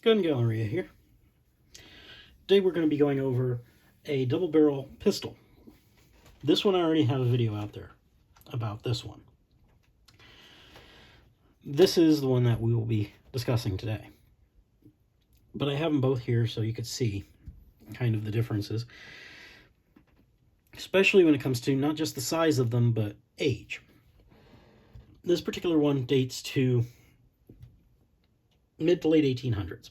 Gun Galleria here. Today we're going to be going over a double barrel pistol. This one I already have a video out there about this one. This is the one that we will be discussing today. But I have them both here so you could see kind of the differences. Especially when it comes to not just the size of them, but age. This particular one dates to mid to late 1800s.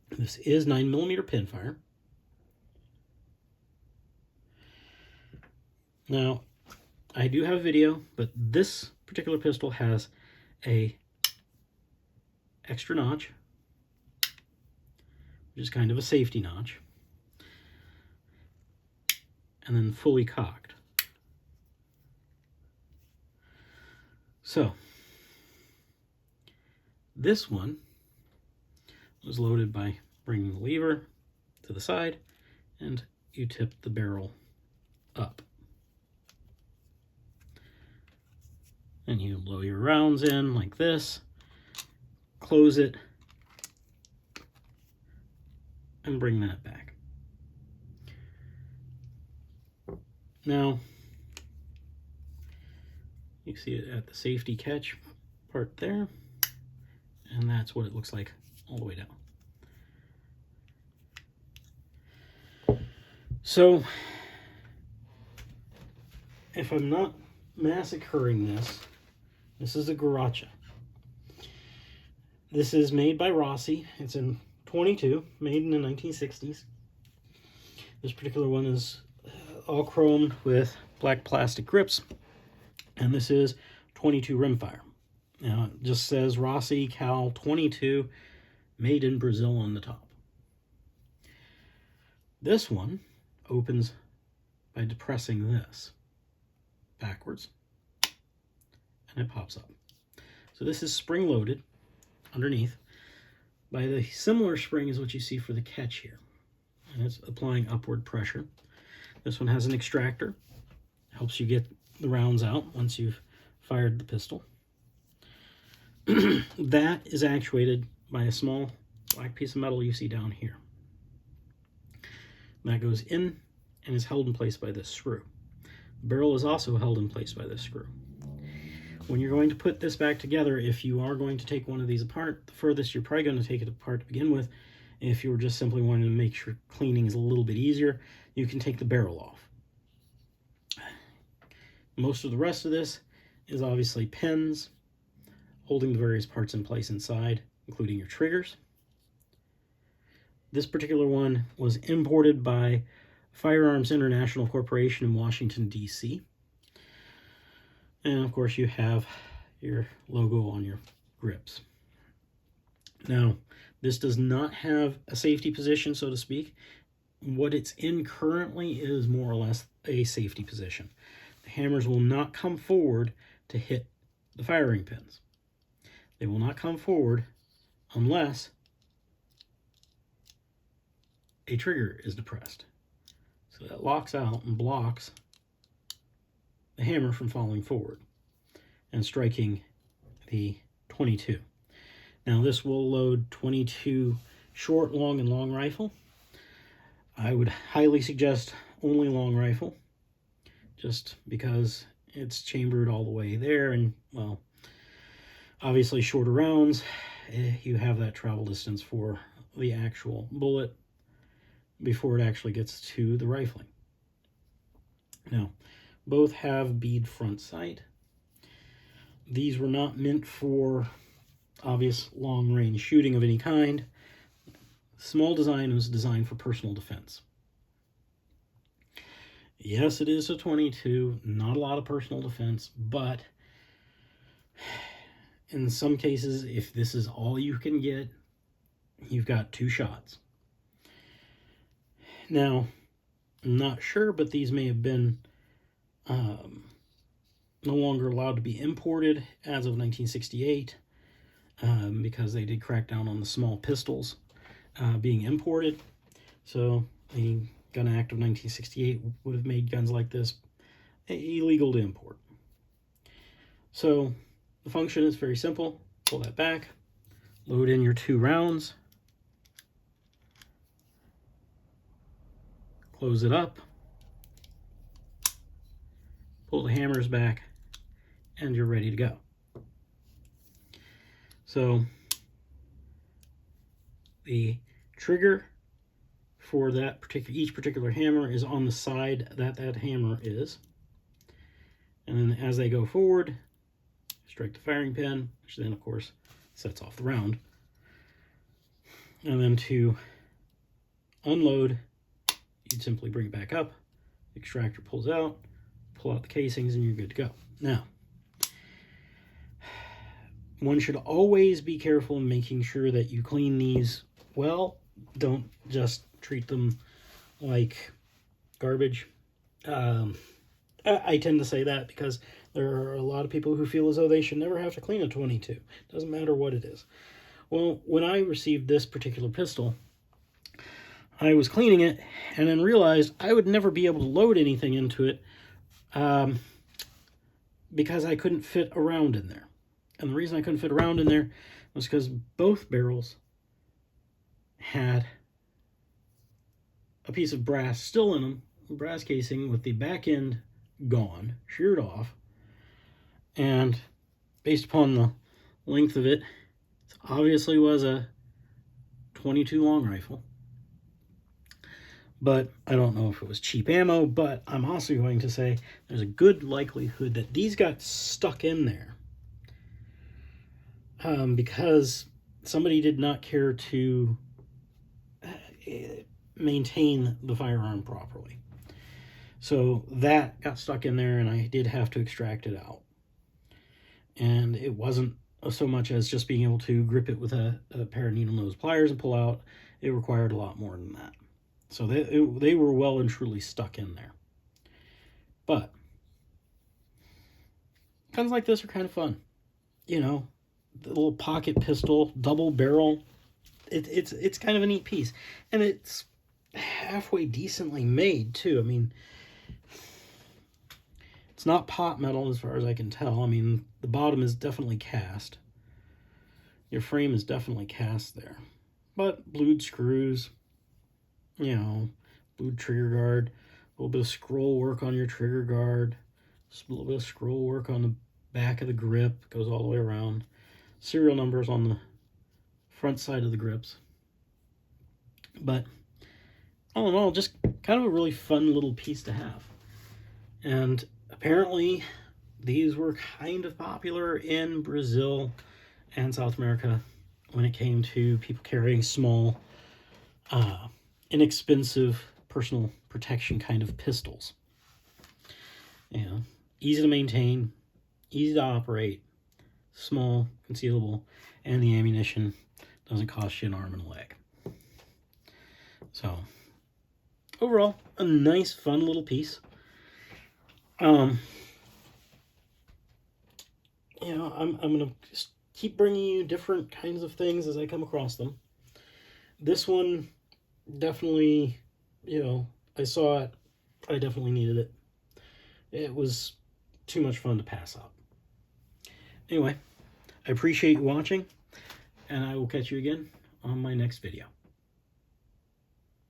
This is 9mm pinfire. Now, I do have a video, but this particular pistol has a extra notch, which is kind of a safety notch, and then fully cocked. So, this one was loaded by bringing the lever to the side, and you tip the barrel up. And you blow your rounds in like this, close it, and bring that back. Now, you see it at the safety catch part there, and that's what it looks like all the way down. So, if I'm not massacring this, this is a Gurrucha. This is made by Rossi. It's in 22, made in the 1960s. This particular one is all chromed with black plastic grips, and this is 22 rimfire. Now, it just says Rossi Cal 22, made in Brazil on the top. This one opens by depressing this backwards, and it pops up. So this is spring-loaded underneath by the similar spring as what you see for the catch here, and it's applying upward pressure. This one has an extractor, helps you get the rounds out once you've fired the pistol. That is actuated by a small black piece of metal you see down here. That goes in and is held in place by this screw. The barrel is also held in place by this screw. When you're going to put this back together, if you are going to take one of these apart, the furthest you're probably going to take it apart to begin with, if you were just simply wanting to make sure cleaning is a little bit easier, you can take the barrel off. Most of the rest of this is obviously pins, holding the various parts in place inside, including your triggers. This particular one was imported by Firearms International Corporation in Washington, D.C. And of course you have your logo on your grips. Now, this does not have a safety position, so to speak. What it's in currently is more or less a safety position. The hammers will not come forward to hit the firing pins. They will not come forward unless a trigger is depressed. So that locks out and blocks the hammer from falling forward and striking the 22. Now this will load 22 short, long, and long rifle. I would highly suggest only long rifle, just because it's chambered all the way there, and well, obviously shorter rounds, you have that travel distance for the actual bullet before it actually gets to the rifling. Now, both have bead front sight. These were not meant for obvious long-range shooting of any kind. Small design was designed for personal defense. Yes, it is a 22, not a lot of personal defense, but in some cases, if this is all you can get, you've got 2 shots. Now, I'm not sure, but these may have been no longer allowed to be imported as of 1968 because they did crack down on the small pistols being imported. So the Gun Act of 1968 would have made guns like this illegal to import. So the function is very simple. Pull that back, load in your 2 rounds, close it up, pull the hammers back, and you're ready to go. So the trigger for that each particular hammer is on the side that that hammer is. And then as they go forward, strike the firing pin, which then of course sets off the round. And then to unload, you'd simply bring it back up, the extractor pulls out, pull out the casings, and you're good to go. Now, one should always be careful in making sure that you clean these well. Don't just treat them like garbage. I tend to say that because there are a lot of people who feel as though they should never have to clean a 22. Doesn't matter what it is. Well, when I received this particular pistol, I was cleaning it and then realized I would never be able to load anything into it because I couldn't fit a round in there. And the reason I couldn't fit a round in there was because both barrels had a piece of brass still in them, brass casing with the back end gone, sheared off. And based upon the length of it, it obviously was a 22 long rifle. But I don't know if it was cheap ammo, but I'm also going to say there's a good likelihood that these got stuck in there because somebody did not care to maintain the firearm properly. So that got stuck in there, and I did have to extract it out. And it wasn't so much as just being able to grip it with a pair of needle nose pliers and pull out. It required a lot more than that. So they were well and truly stuck in there. But guns like this are kind of fun. You know, the little pocket pistol, double barrel. It's kind of a neat piece. And it's halfway decently made, too. I mean, it's not pot metal as far as I can tell. I mean, the bottom is definitely cast. Your frame is definitely cast there. But blued screws, you know, blued trigger guard, a little bit of scroll work on your trigger guard, just a little bit of scroll work on the back of the grip, goes all the way around. Serial numbers on the front side of the grips. But all in all, just kind of a really fun little piece to have. And apparently these were kind of popular in Brazil and South America when it came to people carrying small, inexpensive personal protection kind of pistols. You know, easy to maintain, easy to operate, small, concealable, and the ammunition doesn't cost you an arm and a leg. So, overall, a nice, fun little piece. You know, I'm going to just keep bringing you different kinds of things as I come across them. This one, definitely, you know, I saw it. I definitely needed it. It was too much fun to pass up. Anyway, I appreciate you watching, and I will catch you again on my next video.